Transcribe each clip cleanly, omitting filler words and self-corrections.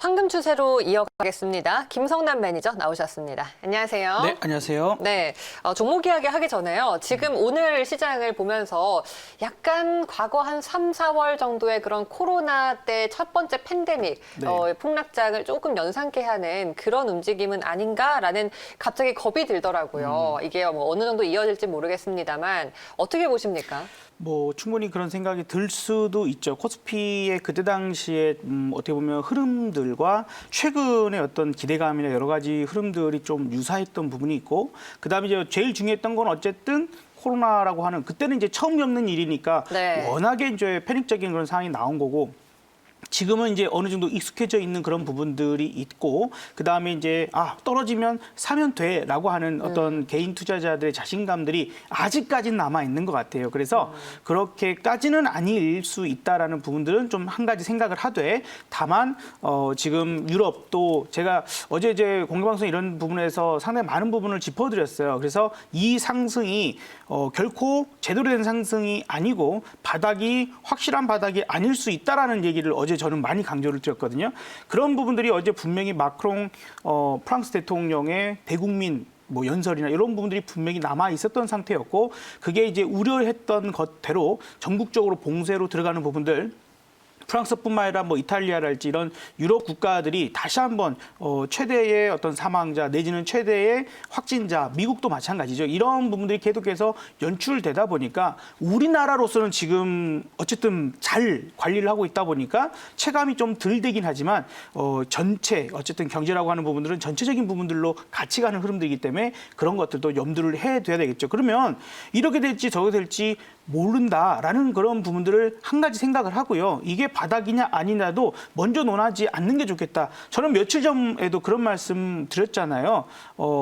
황금 추세로 이어가겠습니다. 김성남 매니저 나오셨습니다. 안녕하세요. 네, 안녕하세요. 네, 종목 이야기 하기 전에요. 지금 오늘 시장을 보면서 약간 과거 한 3, 4월 정도의 그런 코로나 때 첫 번째 팬데믹 네. 폭락장을 조금 연상케 하는 그런 움직임은 아닌가라는 갑자기 겁이 들더라고요. 이게 뭐 어느 정도 이어질지 모르겠습니다만 어떻게 보십니까? 뭐 충분히 그런 생각이 들 수도 있죠. 코스피의 그때 당시에 어떻게 보면 흐름들과 최근의 어떤 기대감이나 여러 가지 흐름들이 좀 유사했던 부분이 있고, 그다음에 이제 제일 중요했던 건 어쨌든 코로나라고 하는, 그때는 이제 처음 겪는 일이니까 네. 워낙에 이제 패닉적인 그런 상황이 나온 거고, 지금은 이제 어느 정도 익숙해져 있는 그런 부분들이 있고, 그다음에 이제 떨어지면 사면 돼라고 하는 어떤 개인 투자자들의 자신감들이 아직까지는 남아 있는 것 같아요. 그래서 그렇게까지는 아닐 수 있다라는 부분들은 좀 한 가지 생각을 하되, 다만 지금 유럽도 제가 어제 이제 공개방송 이런 부분에서 상당히 많은 부분을 짚어드렸어요. 그래서 이 상승이 결코 제대로 된 상승이 아니고 바닥이 확실한 바닥이 아닐 수 있다라는 얘기를 어제 저는 많이 강조를 드렸거든요. 그런 부분들이 어제 분명히 마크롱 프랑스 대통령의 대국민 연설이나 이런 부분들이 분명히 남아 있었던 상태였고, 그게 이제 우려했던 것대로 전국적으로 봉쇄로 들어가는 부분들, 프랑스뿐만 아니라 이탈리아랄지 이런 유럽 국가들이 다시 한번 최대의 어떤 사망자 내지는 최대의 확진자, 미국도 마찬가지죠. 이런 부분들이 계속해서 연출되다 보니까 우리나라로서는 지금 어쨌든 잘 관리를 하고 있다 보니까 체감이 좀 덜 되긴 하지만 전체 어쨌든 경제라고 하는 부분들은 전체적인 부분들로 같이 가는 흐름들이기 때문에 그런 것들도 염두를 해둬야 되겠죠. 그러면 이렇게 될지 저렇게 될지 모른다라는 그런 부분들을 한 가지 생각을 하고요. 이게 바닥이냐 아니냐도 먼저 논하지 않는 게 좋겠다. 저는 며칠 전에도 그런 말씀 드렸잖아요.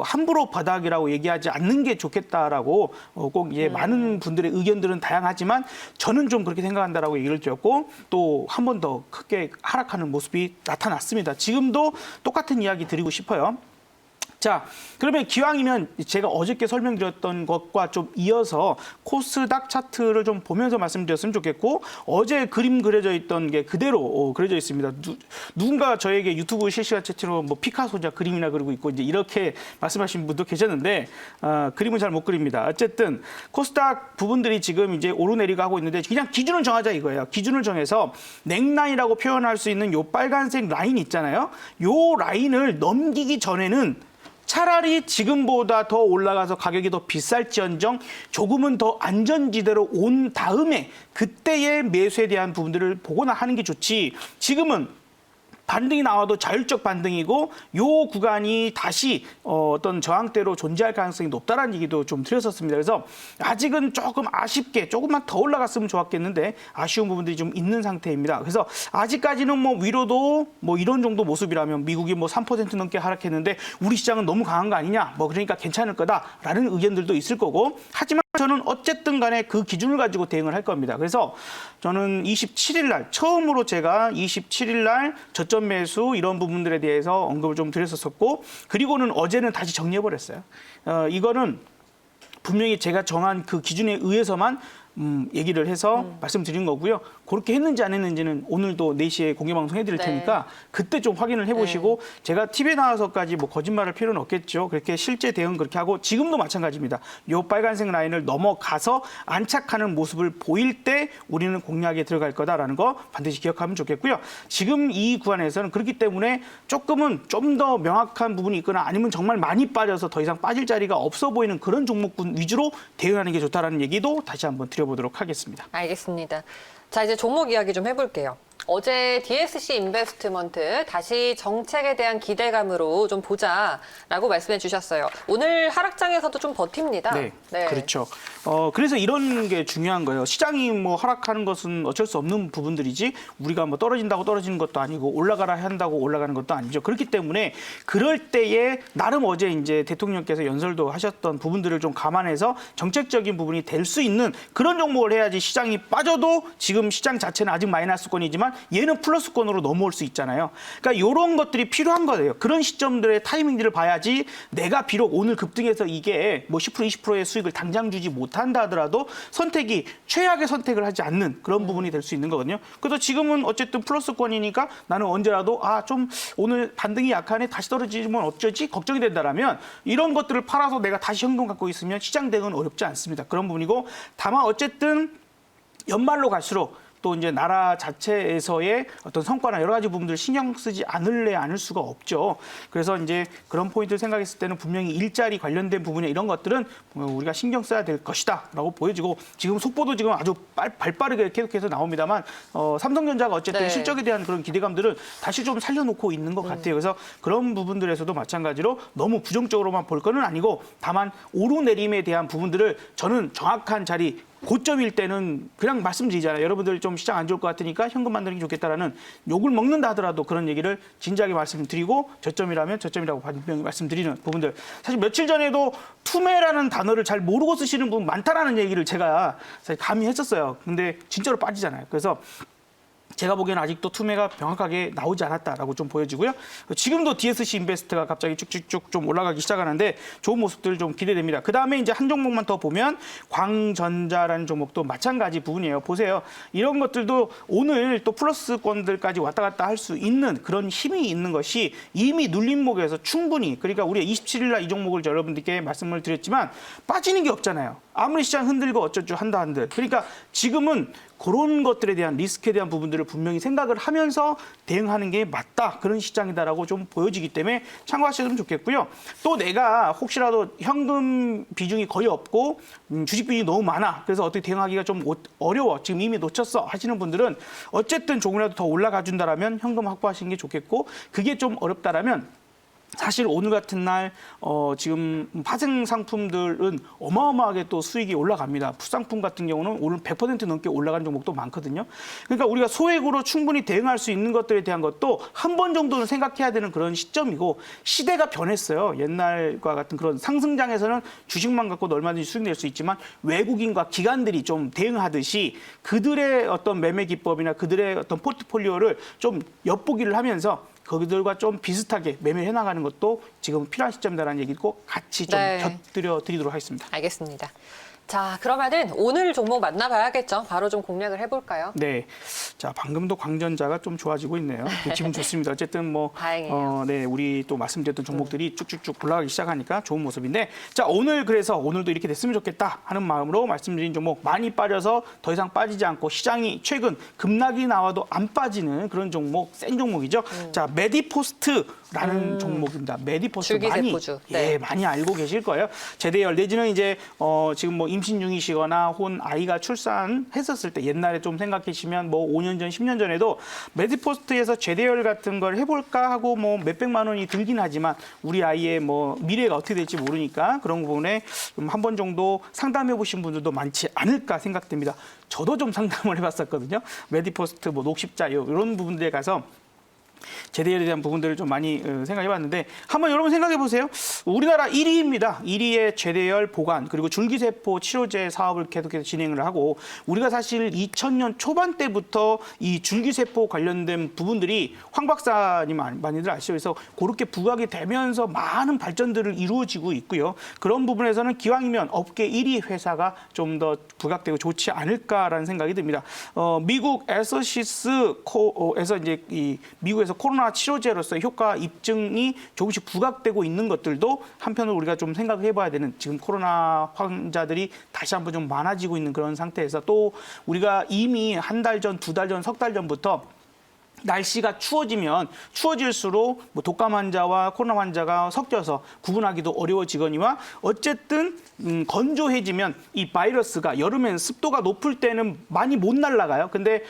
함부로 바닥이라고 얘기하지 않는 게 좋겠다라고 꼭 이제 많은 분들의 의견들은 다양하지만 저는 좀 그렇게 생각한다라고 얘기를 드렸고, 또 한 번 더 크게 하락하는 모습이 나타났습니다. 지금도 똑같은 이야기 드리고 싶어요. 자, 그러면 기왕이면 제가 어저께 설명드렸던 것과 좀 이어서 코스닥 차트를 좀 보면서 말씀드렸으면 좋겠고, 어제 그림 그려져 있던 게 그대로 그려져 있습니다. 누군가 저에게 유튜브 실시간 채팅으로 피카소자 그림이나 그리고 있고 이제 이렇게 말씀하신 분도 계셨는데 그림은 잘 못 그립니다. 어쨌든 코스닥 부분들이 지금 이제 오르내리가 하고 있는데 그냥 기준을 정하자 이거예요. 기준을 정해서 넥라인이라고 표현할 수 있는 요 빨간색 라인 있잖아요. 요 라인을 넘기기 전에는 차라리 지금보다 더 올라가서 가격이 더 비쌀지언정 조금은 더 안전지대로 온 다음에 그때의 매수에 대한 부분들을 보거나 하는 게 좋지, 지금은 반등이 나와도 자율적 반등이고 요 구간이 다시 어떤 저항대로 존재할 가능성이 높다라는 얘기도 좀 드렸었습니다. 그래서 아직은 조금 아쉽게 조금만 더 올라갔으면 좋았겠는데 아쉬운 부분들이 좀 있는 상태입니다. 그래서 아직까지는 위로도 이런 정도 모습이라면 미국이 3% 넘게 하락했는데 우리 시장은 너무 강한 거 아니냐, 그러니까 괜찮을 거다라는 의견들도 있을 거고, 하지만 저는 어쨌든 간에 그 기준을 가지고 대응을 할 겁니다. 그래서 저는 27일 날 처음으로 제가 27일 날 저점 매수 이런 부분들에 대해서 언급을 좀 드렸었고, 그리고는 어제는 다시 정리해버렸어요. 이거는 분명히 제가 정한 그 기준에 의해서만 얘기를 해서 말씀드린 거고요. 그렇게 했는지 안 했는지는 오늘도 4시에 공개방송 해드릴 테니까 그때 좀 확인을 해보시고, 제가 TV에 나와서까지 거짓말할 필요는 없겠죠. 그렇게 실제 대응 그렇게 하고, 지금도 마찬가지입니다. 요 빨간색 라인을 넘어가서 안착하는 모습을 보일 때 우리는 공략에 들어갈 거다라는 거 반드시 기억하면 좋겠고요. 지금 이 구간에서는 그렇기 때문에 조금은 좀 더 명확한 부분이 있거나 아니면 정말 많이 빠져서 더 이상 빠질 자리가 없어 보이는 그런 종목군 위주로 대응하는 게 좋다라는 얘기도 다시 한번 드려보도록 하겠습니다. 알겠습니다. 자, 이제 종목 이야기 좀 해볼게요. 어제 DSC 인베스트먼트 다시 정책에 대한 기대감으로 좀 보자라고 말씀해 주셨어요. 오늘 하락장에서도 좀 버팁니다. 네, 그렇죠. 그래서 이런 게 중요한 거예요. 시장이 하락하는 것은 어쩔 수 없는 부분들이지 우리가 떨어진다고 떨어지는 것도 아니고 올라가라 한다고 올라가는 것도 아니죠. 그렇기 때문에 그럴 때에 나름 어제 이제 대통령께서 연설도 하셨던 부분들을 좀 감안해서 정책적인 부분이 될 수 있는 그런 종목을 해야지, 시장이 빠져도 지금 시장 자체는 아직 마이너스권이지만 있지만 얘는 플러스권으로 넘어올 수 있잖아요. 그러니까 이런 것들이 필요한 거예요. 그런 시점들의 타이밍들을 봐야지 내가 비록 오늘 급등해서 이게 뭐 10% 20%의 수익을 당장 주지 못한다 하더라도 선택이 최악의 선택을 하지 않는 그런 부분이 될 수 있는 거거든요. 그래서 지금은 어쨌든 플러스권이니까 나는 언제라도 좀 오늘 반등이 약하네 다시 떨어지면 어쩌지 걱정이 된다라면 이런 것들을 팔아서 내가 다시 현금 갖고 있으면 시장 대응은 어렵지 않습니다. 그런 부분이고 다만 어쨌든 연말로 갈수록 또 이제 나라 자체에서의 어떤 성과나 여러 가지 부분들 신경 쓰지 않을 수가 없죠. 그래서 이제 그런 포인트를 생각했을 때는 분명히 일자리 관련된 부분에 이런 것들은 우리가 신경 써야 될 것이다라고 보여지고 지금 속보도 지금 아주 발빠르게 계속해서 나옵니다만 삼성전자가 어쨌든 네. 실적에 대한 그런 기대감들은 다시 좀 살려놓고 있는 것 같아요. 그래서 그런 부분들에서도 마찬가지로 너무 부정적으로만 볼 거는 아니고 다만 오르내림에 대한 부분들을 저는 정확한 자리 고점일 때는 그냥 말씀드리잖아요. 여러분들 좀 시장 안 좋을 것 같으니까 현금 만드는 게 좋겠다라는 욕을 먹는다 하더라도 그런 얘기를 진지하게 말씀드리고 저점이라면 저점이라고 분명히 말씀드리는 부분들. 사실 며칠 전에도 투매라는 단어를 잘 모르고 쓰시는 분 많다라는 얘기를 제가 사실 감히 했었어요. 근데 진짜로 빠지잖아요. 그래서 제가 보기에는 아직도 투매가 명확하게 나오지 않았다라고 좀 보여지고요. 지금도 DSC 인베스트가 갑자기 쭉쭉쭉 좀 올라가기 시작하는데 좋은 모습들 좀 기대됩니다. 그다음에 이제 한 종목만 더 보면 광전자라는 종목도 마찬가지 부분이에요. 보세요. 이런 것들도 오늘 또 플러스권들까지 왔다 갔다 할 수 있는 그런 힘이 있는 것이 이미 눌림목에서 충분히 그러니까 우리가 27일 날 이 종목을 여러분들께 말씀을 드렸지만 빠지는 게 없잖아요. 아무리 시장 흔들고 어쩌죠 한다 한들. 그러니까 지금은 그런 것들에 대한 리스크에 대한 부분들을 분명히 생각을 하면서 대응하는 게 맞다. 그런 시장이다라고 좀 보여지기 때문에 참고하시면 좋겠고요. 또 내가 혹시라도 현금 비중이 거의 없고 주식 비중이 너무 많아. 그래서 어떻게 대응하기가 좀 어려워. 지금 이미 놓쳤어 하시는 분들은 어쨌든 조금이라도 더 올라가 준다라면 현금 확보하시는 게 좋겠고 그게 좀 어렵다라면 사실 오늘 같은 날 지금 파생 상품들은 어마어마하게 또 수익이 올라갑니다. 풋상품 같은 경우는 오늘 100% 넘게 올라간 종목도 많거든요. 그러니까 우리가 소액으로 충분히 대응할 수 있는 것들에 대한 것도 한 번 정도는 생각해야 되는 그런 시점이고 시대가 변했어요. 옛날과 같은 그런 상승장에서는 주식만 갖고도 얼마든지 수익 낼 수 있지만 외국인과 기관들이 좀 대응하듯이 그들의 어떤 매매 기법이나 그들의 어떤 포트폴리오를 좀 엿보기를 하면서 그들과 좀 비슷하게 매매해 나가는 것도 지금 필요한 시점이다라는 얘기고 같이 좀 네. 곁들여 드리도록 하겠습니다. 알겠습니다. 자, 그러면은 오늘 종목 만나봐야겠죠. 바로 좀 공략을 해볼까요? 네, 자 방금도 광전자가 좀 좋아지고 있네요. 기분 좋습니다. 어쨌든 뭐 다행이에요. 네, 우리 또 말씀드렸던 종목들이 쭉쭉쭉 올라가기 시작하니까 좋은 모습인데, 자 오늘 그래서 오늘도 이렇게 됐으면 좋겠다 하는 마음으로 말씀드린 종목 많이 빠져서 더 이상 빠지지 않고 시장이 최근 급락이 나와도 안 빠지는 그런 종목, 센 종목이죠. 자 메디포스트라는 종목입니다. 메디포스트 줄기세포주. 네. 많이 알고 계실 거예요. 제대열 내지는 이제 지금 뭐 임신 중이시거나 혼 아이가 출산했었을 때 옛날에 좀 생각하시면 뭐 5년 전, 10년 전에도 메디포스트에서 제대열 같은 걸 해볼까 하고 뭐 몇백만 원이 들긴 하지만 우리 아이의 뭐 미래가 어떻게 될지 모르니까 그런 부분에 좀 한 번 정도 상담해 보신 분들도 많지 않을까 생각됩니다. 저도 좀 상담을 해봤었거든요. 메디포스트 뭐 녹십자요 이런 부분들에 가서 제대열에 대한 부분들을 좀 많이 생각해봤는데 한번 여러분 생각해보세요. 우리나라 1위입니다. 1위의 제대열 보관 그리고 줄기세포 치료제 사업을 계속해서 진행을 하고 우리가 사실 2000년 초반 때부터 이 줄기세포 관련된 부분들이 황 박사님 많이들 아시죠. 그래서 그렇게 부각이 되면서 많은 발전들을 이루어지고 있고요. 그런 부분에서는 기왕이면 업계 1위 회사가 좀 더 부각되고 좋지 않을까라는 생각이 듭니다. 미국 에서시스에서 이제 이 미국에서 코로나 치료제로서 효과 입증이 조금씩 부각되고 있는 것들도 한편으로 우리가 좀 생각을 해봐야 되는 지금 코로나 환자들이 다시 한번 좀 많아지고 있는 그런 상태에서 또 우리가 이미 한 달 전, 두 달 전, 석 달 전부터 날씨가 추워지면 추워질수록 뭐 독감 환자와 코로나 환자가 섞여서 구분하기도 어려워지거니와 어쨌든 건조해지면 이 바이러스가 여름엔 습도가 높을 때는 많이 못 날아가요. 근데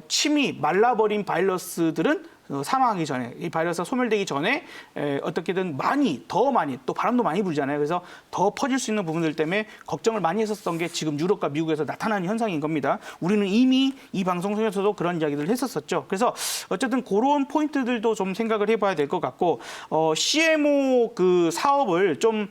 침이 말라버린 바이러스들은 사망하기 전에 이 바이러스가 소멸되기 전에 어떻게든 더 많이 또 바람도 많이 불잖아요. 그래서 더 퍼질 수 있는 부분들 때문에 걱정을 많이 했었던 게 지금 유럽과 미국에서 나타나는 현상인 겁니다. 우리는 이미 이 방송 중에서도 그런 이야기들을 했었었죠. 그래서 어쨌든 그런 포인트들도 좀 생각을 해봐야 될 것 같고 CMO 그 사업을 좀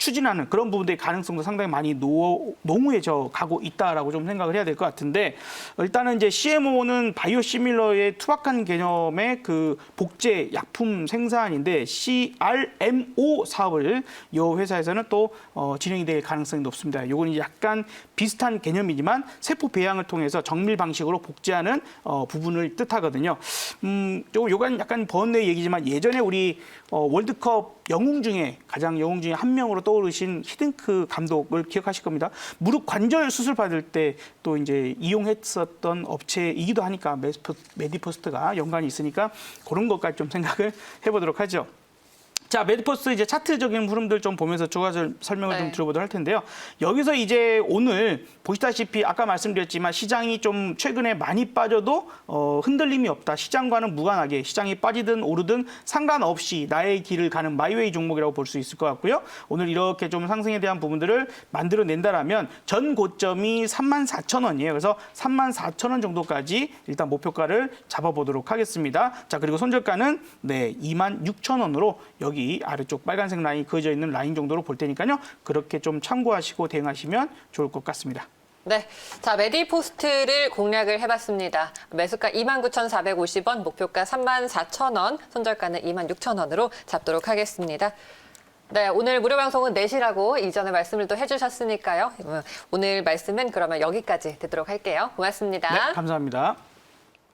추진하는 그런 부분들의 가능성도 상당히 많이 농후해져 가고 있다라고 좀 생각을 해야 될 것 같은데 일단은 이제 CMO는 바이오시밀러의 투박한 개념의 그 복제 약품 생산인데 CRMO 사업을 이 회사에서는 또 진행이 될 가능성이 높습니다. 요건 약간 비슷한 개념이지만 세포 배양을 통해서 정밀 방식으로 복제하는 부분을 뜻하거든요. 요건 약간 번외 얘기지만 예전에 우리 월드컵 영웅 중에 한 명으로 떠오르신 히딩크 감독을 기억하실 겁니다. 무릎 관절 수술 받을 때 또 이제 이용했었던 업체이기도 하니까 메디포스트가 연관이 있으니까 그런 것까지 좀 생각을 해보도록 하죠. 자, 메디포스트 이제 차트적인 흐름들 좀 보면서 추가 설명을 좀 들어보도록 할 텐데요. 여기서 이제 오늘 보시다시피 아까 말씀드렸지만 시장이 좀 최근에 많이 빠져도 흔들림이 없다. 시장과는 무관하게 시장이 빠지든 오르든 상관없이 나의 길을 가는 마이웨이 종목이라고 볼 수 있을 것 같고요. 오늘 이렇게 좀 상승에 대한 부분들을 만들어낸다라면 전 고점이 34,000원이에요. 그래서 34,000원 정도까지 일단 목표가를 잡아보도록 하겠습니다. 자, 그리고 손절가는 26,000원으로 여기 아래쪽 빨간색 라인이 그어져 있는 라인 정도로 볼 테니까요. 그렇게 좀 참고하시고 대응하시면 좋을 것 같습니다. 네, 자 메디포스트를 공략을 해봤습니다. 매수가 29,450원, 목표가 34,000원, 손절가는 26,000원으로 잡도록 하겠습니다. 네, 오늘 무료 방송은 4시라고 이전에 말씀을 또 해주셨으니까요. 오늘 말씀은 그러면 여기까지 듣도록 할게요. 고맙습니다. 네, 감사합니다.